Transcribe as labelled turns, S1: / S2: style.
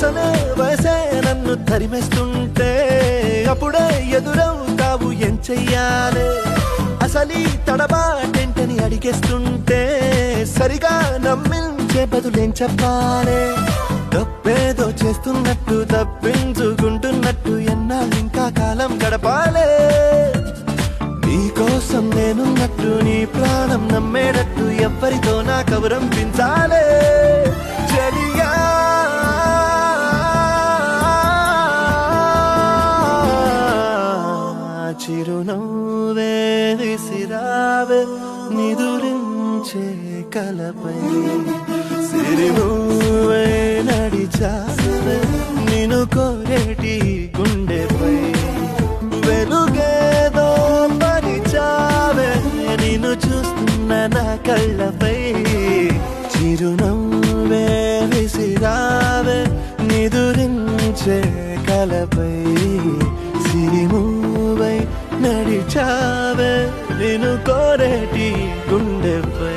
S1: అసలే వయసే నన్ను తరిమేస్తుంటే అప్పుడే ఎదురవుతావు ఏం చెయ్యాలి అసలీ తడబాటేంటని అడిగేస్తుంటే సరిగా నమ్మించే బదులేం చెప్పాలి తప్పేదో చేస్తున్నట్టు తప్పించుకుంటున్నట్టు ఎన్నాళ్ళు ఇంకా కాలం గడపాలే నీకోసం నేనున్నట్టు నీ ప్రాణం నమ్మేటట్టు ఎవ్వరితో నా కబురం పించాలే చలియా చిరునవ్వే విసిరావే నిదురించే కలపై సిరిమూవే నడిచావే నిన్ను కోరేటి గుండెపై వెలుగేదో పరిచావే నిన్ను చూస్తున్న నా కళ్ళపై చిరునవ్వే విసిరావే నిదురించే కలపై సిరిమూవై నడిచావే నిన్ను కోరేటి గుండెపై